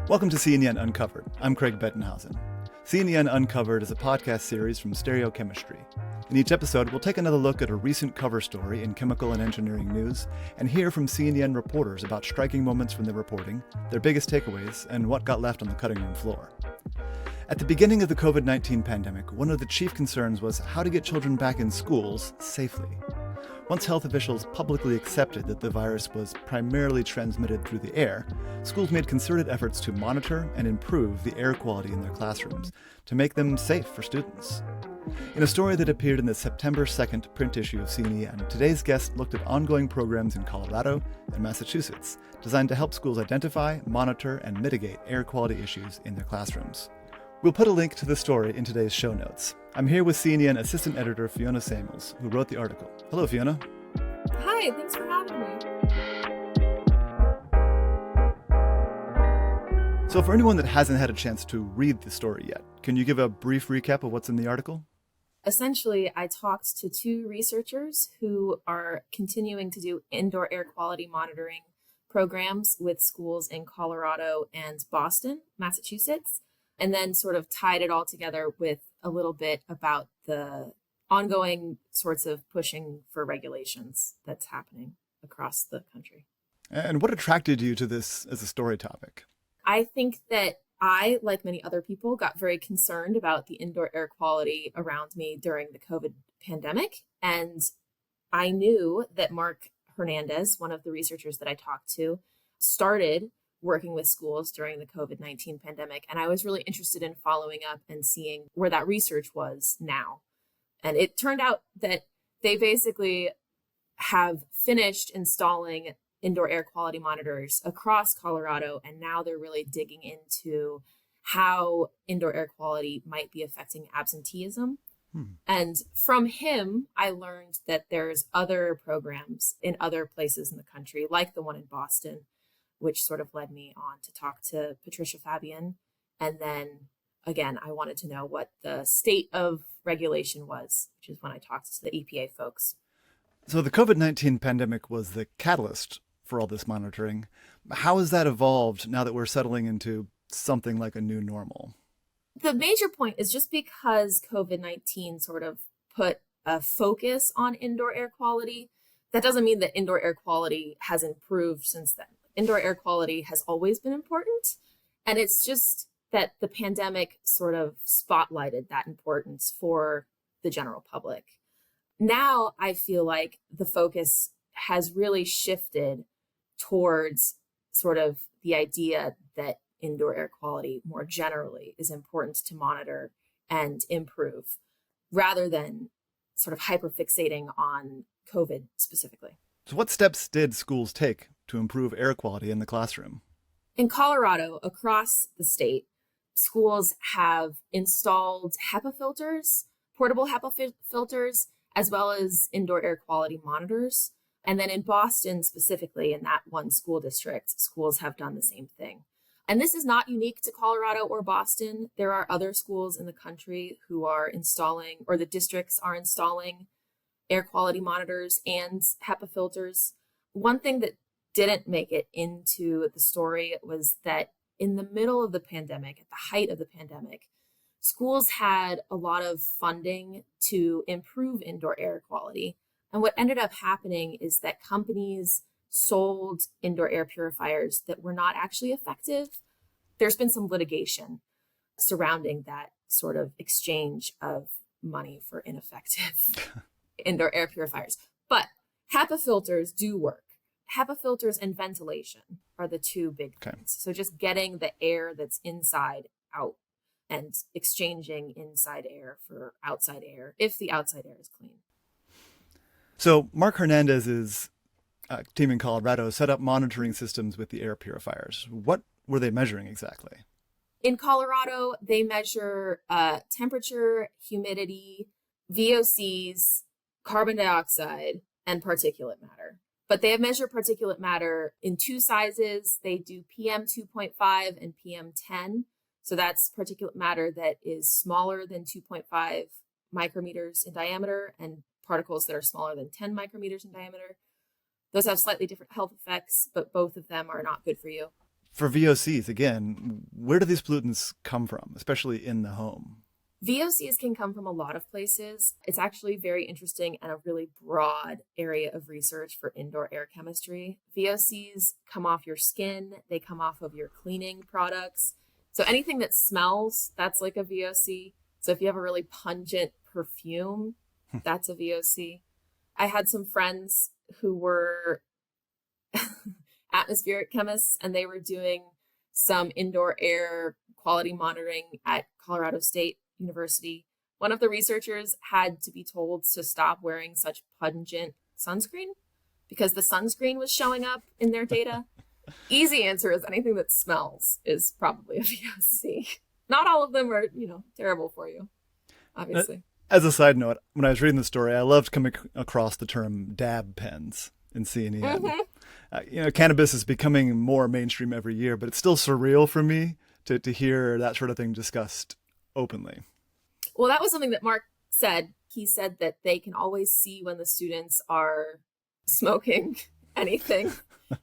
Welcome to C&EN Uncovered. I'm Craig Bettenhausen. C&EN Uncovered is a podcast series from Stereochemistry. In each episode, we'll take another look at a recent cover story in chemical and engineering news and hear from C&EN reporters about striking moments from their reporting, their biggest takeaways, and what got left on the cutting room floor. At the beginning of the COVID-19 pandemic, one of the chief concerns was how to get children back in schools safely. Once health officials publicly accepted that the virus was primarily transmitted through the air, schools made concerted efforts to monitor and improve the air quality in their classrooms to make them safe for students. In a story that appeared in the September 2nd print issue of C&EN, today's guest looked at ongoing programs in Colorado and Massachusetts designed to help schools identify, monitor, and mitigate air quality issues in their classrooms. We'll put a link to the story in today's show notes. I'm here with C&EN Assistant Editor Fiona Samuels, who wrote the article. Hello, Fiona. Hi, thanks for having me. So for anyone that hasn't had a chance to read the story yet, can you give a brief recap of what's in the article? Essentially, I talked to two researchers who are continuing to do indoor air quality monitoring programs with schools in Colorado and Boston, Massachusetts, and then sort of tied it all together with a little bit about the ongoing sorts of pushing for regulations that's happening across the country. And what attracted you to this as a story topic? I think that I, like many other people, got very concerned about the indoor air quality around me during the COVID pandemic. And I knew that Mark Hernandez, one of the researchers that I talked to, started working with schools during the COVID-19 pandemic. And I was really interested in following up and seeing where that research was now. And it turned out that they basically have finished installing indoor air quality monitors across Colorado. And now they're really digging into how indoor air quality might be affecting absenteeism. And from him, I learned that there's other programs in other places in the country, like the one in Boston, which sort of led me on to talk to Patricia Fabian. And then again, I wanted to know what the state of regulation was, which is when I talked to the EPA folks. So the COVID-19 pandemic was the catalyst for all this monitoring. How has that evolved now that we're settling into something like a new normal? The major point is just because COVID-19 sort of put a focus on indoor air quality, that doesn't mean that indoor air quality has improved since then. Indoor air quality has always been important. And it's just that the pandemic sort of spotlighted that importance for the general public. Now I feel like the focus has really shifted towards sort of the idea that indoor air quality more generally is important to monitor and improve, rather than sort of hyperfixating on COVID specifically. So what steps did schools take to improve air quality in the classroom? In Colorado, across the state, schools have installed HEPA filters, portable HEPA filters, as well as indoor air quality monitors. And then in Boston specifically, in that one school district, schools have done the same thing. And this is not unique to Colorado or Boston. There are other schools in the country who are installing, or the districts are installing, air quality monitors and HEPA filters. One thing that didn't make it into the story was that in the middle of the pandemic, at the height of the pandemic, schools had a lot of funding to improve indoor air quality. And what ended up happening is that companies sold indoor air purifiers that were not actually effective. There's been some litigation surrounding that sort of exchange of money for ineffective indoor air purifiers. But HEPA filters do work. HEPA filters and ventilation are the two big things. So just getting the air that's inside out and exchanging inside air for outside air, if the outside air is clean. So Mark Hernandez's team in Colorado set up monitoring systems with the air purifiers. What were they measuring exactly? In Colorado, they measure temperature, humidity, VOCs, carbon dioxide, and particulate matter. But they measure particulate matter in two sizes. They do PM 2.5 and PM 10. So that's particulate matter that is smaller than 2.5 micrometers in diameter and particles that are smaller than 10 micrometers in diameter. Those have slightly different health effects, but both of them are not good for you. For VOCs, again, where do these pollutants come from, especially in the home? VOCs can come from a lot of places. It's actually very interesting and a really broad area of research for indoor air chemistry. VOCs come off your skin, they come off of your cleaning products. So anything that smells, that's like a VOC. So if you have a really pungent perfume, that's a VOC. I had some friends who were atmospheric chemists, and they were doing some indoor air quality monitoring at Colorado State University. One of the researchers had to be told to stop wearing such pungent sunscreen because the sunscreen was showing up in their data. Easy answer is anything that smells is probably a VOC. Not all of them are, terrible for you, obviously. As a side note, when I was reading the story, I loved coming across the term dab pens in C&EN. Mm-hmm. Cannabis is becoming more mainstream every year, but it's still surreal for me to hear that sort of thing discussed openly. Well, that was something that Mark said. He said that they can always see when the students are smoking anything.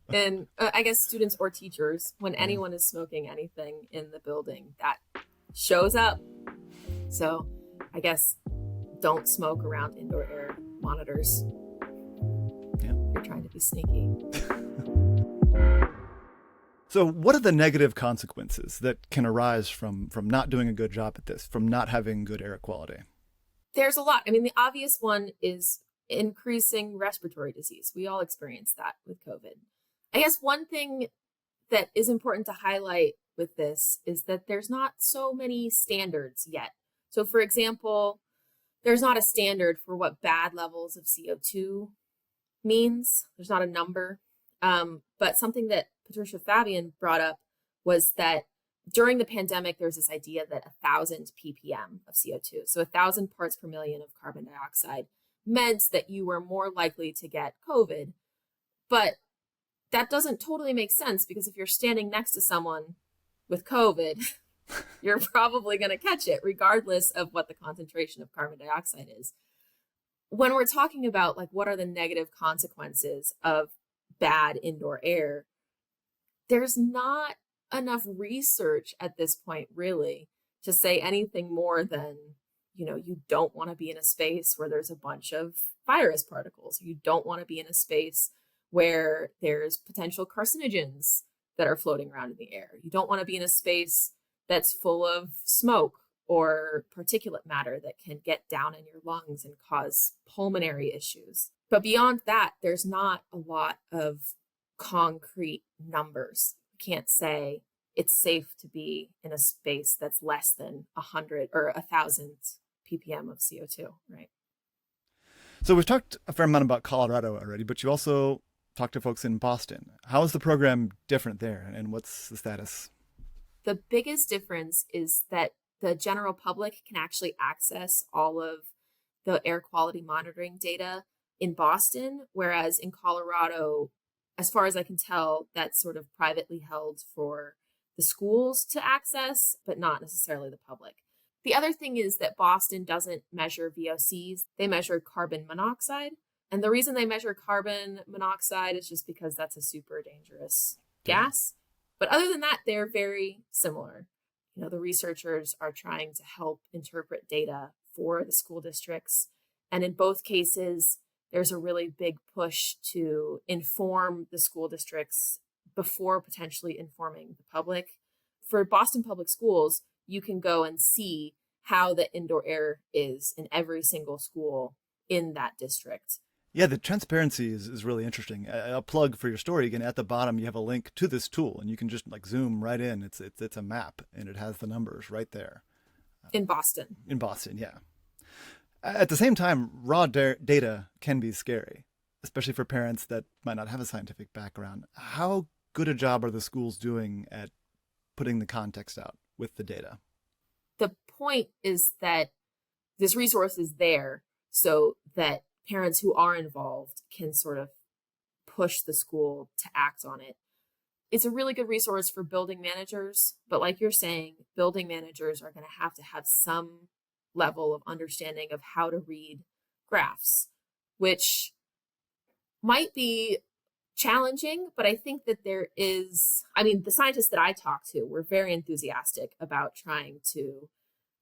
And I guess students or teachers, when anyone is smoking anything in the building, that shows up. So I guess don't smoke around indoor air monitors. Yeah. You're trying to be sneaky. So what are the negative consequences that can arise from not doing a good job at this, from not having good air quality? There's a lot. I mean, the obvious one is increasing respiratory disease. We all experience that with COVID. I guess one thing that is important to highlight with this is that there's not so many standards yet. So for example, there's not a standard for what bad levels of CO2 means. There's not a number. But something that Patricia Fabian brought up was that during the pandemic, there's this idea that 1,000 ppm of CO2, so 1,000 parts per million of carbon dioxide, meant that you were more likely to get COVID. But that doesn't totally make sense, because if you're standing next to someone with COVID, you're probably going to catch it regardless of what the concentration of carbon dioxide is. When we're talking about what are the negative consequences of bad indoor air, there's not enough research at this point really to say anything more than, you don't want to be in a space where there's a bunch of virus particles. You don't want to be in a space where there's potential carcinogens that are floating around in the air. You don't want to be in a space that's full of smoke or particulate matter that can get down in your lungs and cause pulmonary issues. But beyond that, there's not a lot of concrete numbers. You can't say it's safe to be in a space that's less than 100 or 1,000 ppm of CO2, right? So we've talked a fair amount about Colorado already, but you also talked to folks in Boston. How is the program different there, and what's the status? The biggest difference is that the general public can actually access all of the air quality monitoring data in Boston, whereas in Colorado, as far as I can tell, that's sort of privately held for the schools to access, but not necessarily the public. The other thing is that Boston doesn't measure VOCs. They measure carbon monoxide. And the reason they measure carbon monoxide is just because that's a super dangerous gas. But other than that, they're very similar. The researchers are trying to help interpret data for the school districts. And in both cases, there's a really big push to inform the school districts before potentially informing the public. For Boston Public Schools, you can go and see how the indoor air is in every single school in that district. Yeah, the transparency is really interesting. A plug for your story, again, at the bottom, you have a link to this tool, and you can just zoom right in. It's a map, and it has the numbers right there. In Boston. In Boston, yeah. At the same time, raw data can be scary, especially for parents that might not have a scientific background. How good a job are the schools doing at putting the context out with the data? The point is that this resource is there so that parents who are involved can sort of push the school to act on it. It's a really good resource for building managers, but like you're saying, building managers are going to have some level of understanding of how to read graphs, which might be challenging, but I think that the scientists that I talked to were very enthusiastic about trying to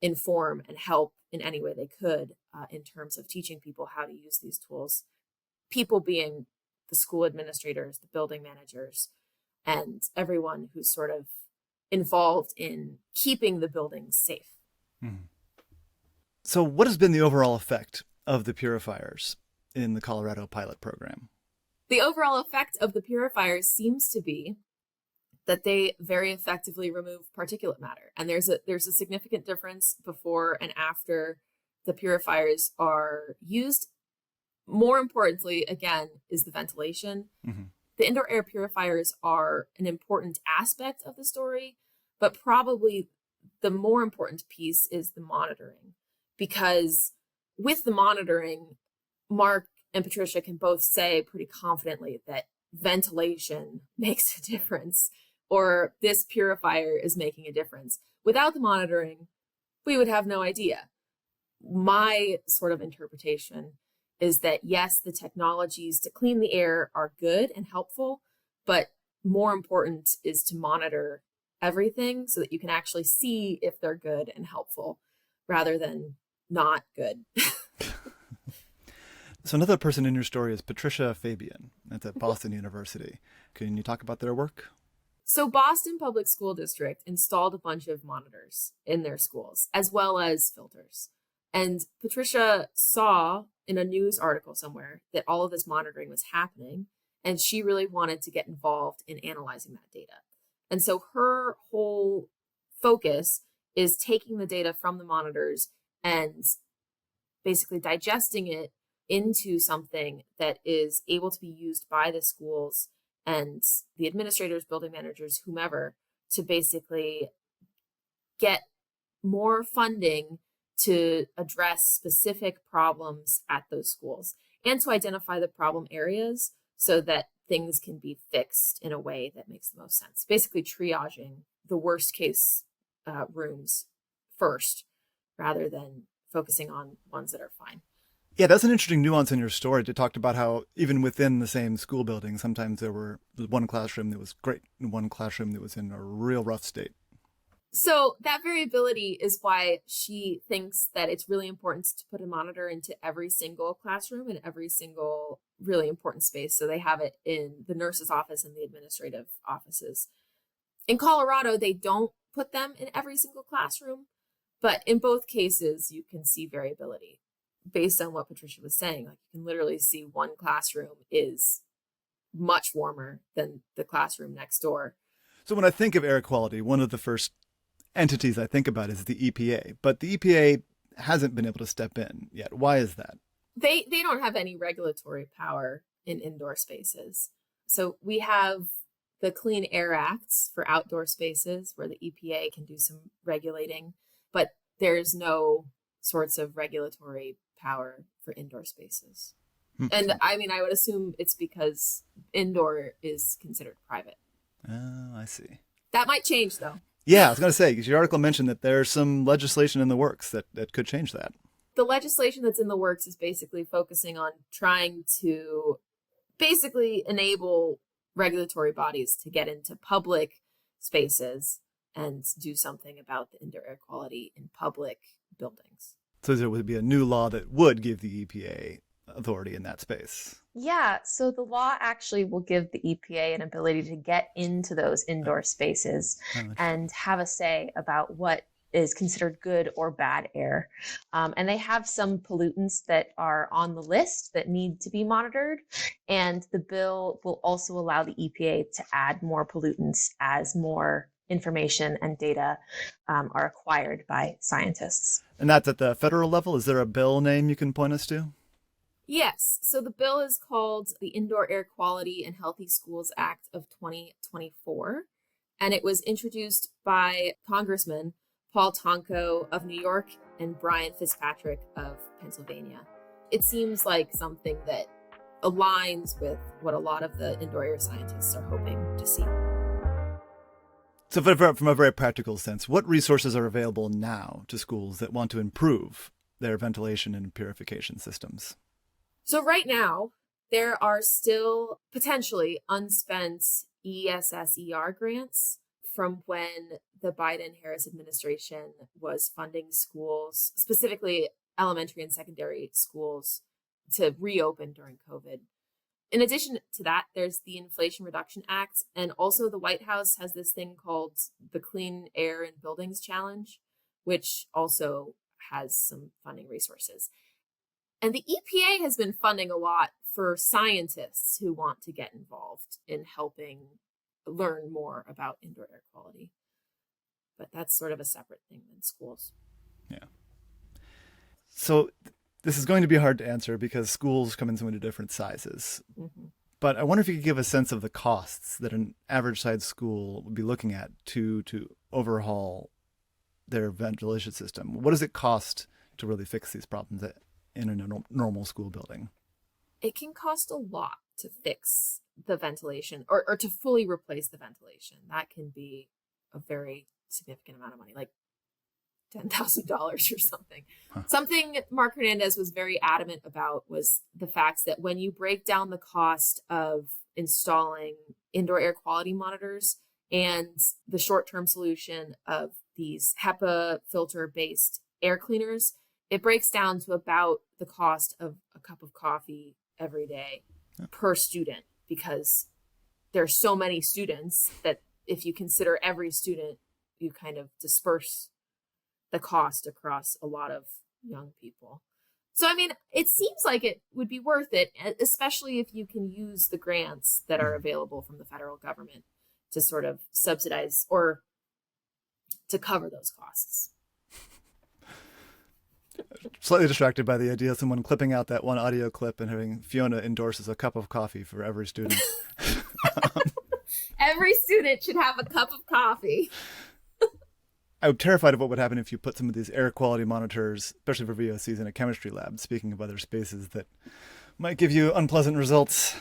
inform and help in any way they could in terms of teaching people how to use these tools. People being the school administrators, the building managers, and everyone who's sort of involved in keeping the buildings safe. Hmm. So what has been the overall effect of the purifiers in the Colorado pilot program? The overall effect of the purifiers seems to be that they very effectively remove particulate matter. And there's a significant difference before and after the purifiers are used. More importantly, again, is the ventilation. Mm-hmm. The indoor air purifiers are an important aspect of the story, but probably the more important piece is the monitoring. Because with the monitoring, Mark and Patricia can both say pretty confidently that ventilation makes a difference, or this purifier is making a difference. Without the monitoring, we would have no idea. My sort of interpretation is that, yes, the technologies to clean the air are good and helpful, but more important is to monitor everything so that you can actually see if they're good and helpful rather than not good. So another person in your story is Patricia Fabian. That's at Boston University. Can you talk about their work? So Boston Public School District installed a bunch of monitors in their schools, as well as filters. And Patricia saw in a news article somewhere that all of this monitoring was happening, and she really wanted to get involved in analyzing that data. And so her whole focus is taking the data from the monitors and basically digesting it into something that is able to be used by the schools and the administrators, building managers, whomever, to basically get more funding to address specific problems at those schools and to identify the problem areas so that things can be fixed in a way that makes the most sense. Basically triaging the worst case rooms first rather than focusing on ones that are fine. Yeah, that's an interesting nuance in your story. You talked about how even within the same school building, sometimes there were one classroom that was great and one classroom that was in a real rough state. So that variability is why she thinks that it's really important to put a monitor into every single classroom and every single really important space. So they have it in the nurse's office and the administrative offices. In Colorado, they don't put them in every single classroom, but in both cases, you can see variability. Based on what Patricia was saying, like you can literally see one classroom is much warmer than the classroom next door. So when I think of air quality, one of the first entities I think about is the EPA, but the EPA hasn't been able to step in yet. Why is that? They don't have any regulatory power in indoor spaces. So we have the Clean Air Acts for outdoor spaces where the EPA can do some regulating, but there's no sorts of regulatory power for indoor spaces. And I mean, I would assume it's because indoor is considered private. Oh, I see. That might change though. Yeah, I was going to say, because your article mentioned that there's some legislation in the works that could change that. The legislation that's in the works is basically focusing on trying to basically enable regulatory bodies to get into public spaces and do something about the indoor air quality in public buildings. So there would be a new law that would give the EPA authority in that space. Yeah, so the law actually will give the EPA an ability to get into those indoor spaces and have a say about what is considered good or bad air. And they have some pollutants that are on the list that need to be monitored. And the bill will also allow the EPA to add more pollutants as more information and data are acquired by scientists. And that's at the federal level? Is there a bill name you can point us to? Yes. So the bill is called the Indoor Air Quality and Healthy Schools Act of 2024. And it was introduced by Congressman Paul Tonko of New York and Brian Fitzpatrick of Pennsylvania. It seems like something that aligns with what a lot of the indoor air scientists are hoping to see. So from a very practical sense, what resources are available now to schools that want to improve their ventilation and purification systems? So right now, There are still potentially unspent ESSER grants from when the Biden-Harris administration was funding schools, specifically elementary and secondary schools, to reopen during COVID. In addition to that, there's the Inflation Reduction Act, and also the White House has this thing called the Clean Air in Buildings Challenge, which also has some funding resources. And the EPA has been funding a lot for scientists who want to get involved in helping learn more about indoor air quality. But that's sort of a separate thing than schools. Yeah. So this is going to be hard to answer because schools come in so many different sizes. Mm-hmm. But I wonder if you could give a sense of the costs that an average sized school would be looking at to overhaul their ventilation system. What does it cost to really fix these problems in a normal school building? It can cost a lot to fix the ventilation or to fully replace the ventilation. That can be a very significant amount of money, like $10,000 or something. Huh. Something Mark Hernandez was very adamant about was the fact that when you break down the cost of installing indoor air quality monitors and the short-term solution of these HEPA filter-based air cleaners, it breaks down to about the cost of a cup of coffee every day per student, because there are so many students that if you consider every student, you kind of disperse the cost across a lot of young people. So, I mean, it seems like it would be worth it, especially if you can use the grants that are available from the federal government to sort of subsidize or to cover those costs. Slightly distracted by the idea of someone clipping out that one audio clip and having Fiona endorses a cup of coffee for every student. Every student should have a cup of coffee. I'm terrified of what would happen if you put some of these air quality monitors, especially for VOCs, in a chemistry lab, speaking of other spaces that might give you unpleasant results.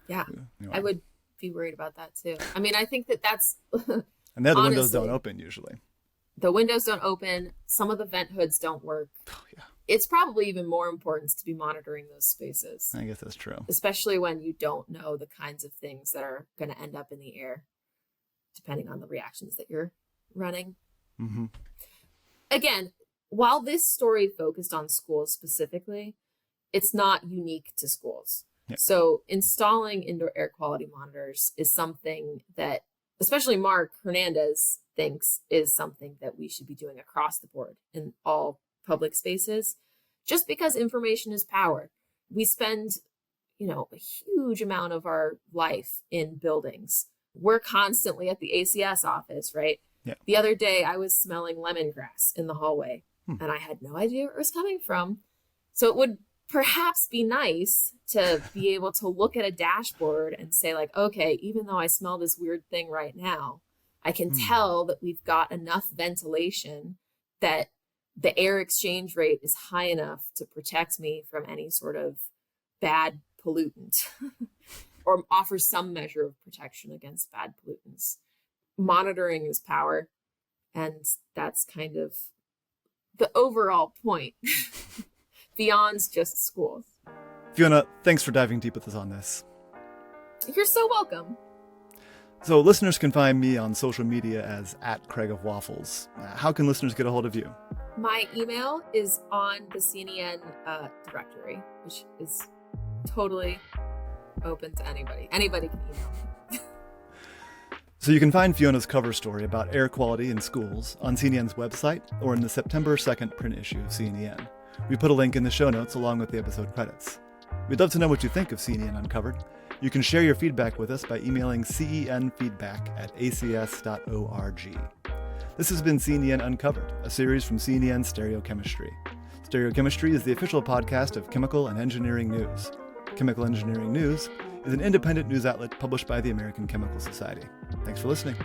Yeah, I would be worried about that too. I mean, I think that's... And the windows don't open usually. The windows don't open. Some of the vent hoods don't work. Oh, yeah. It's probably even more important to be monitoring those spaces. I guess that's true. Especially when you don't know the kinds of things that are going to end up in the air, depending on the reactions that you're running. Mm-hmm. Again, while this story focused on schools specifically, it's not unique to schools. Yeah. So installing indoor air quality monitors is something that, especially Mark Hernandez thinks, is something that we should be doing across the board in all public spaces, just because information is power. We spend, a huge amount of our life in buildings. We're constantly at the ACS office, right? Yeah. The other day I was smelling lemongrass in the hallway and I had no idea where it was coming from. So it would perhaps be nice to be able to look at a dashboard and say, like, okay, even though I smell this weird thing right now, I can tell that we've got enough ventilation that the air exchange rate is high enough to protect me from any sort of bad pollutant or offer some measure of protection against bad pollutants. Monitoring is power, and that's kind of the overall point beyond just schools. Fiona, thanks for diving deep with us on this. You're so welcome. So listeners can find me on social media as @CraigOfWaffles. How can listeners get a hold of you? My email is on the C&EN directory, which is totally open to anybody. Anybody can email me. So you can find Fiona's cover story about air quality in schools on C&EN's website or in the September 2nd print issue of C&EN. We put a link in the show notes along with the episode credits. We'd love to know what you think of C&EN Uncovered. You can share your feedback with us by emailing cenfeedback@acs.org. This has been C&EN Uncovered, a series from C&EN Stereochemistry. Stereochemistry is the official podcast of Chemical and Engineering News. Chemical Engineering News is an independent news outlet published by the American Chemical Society. Thanks for listening.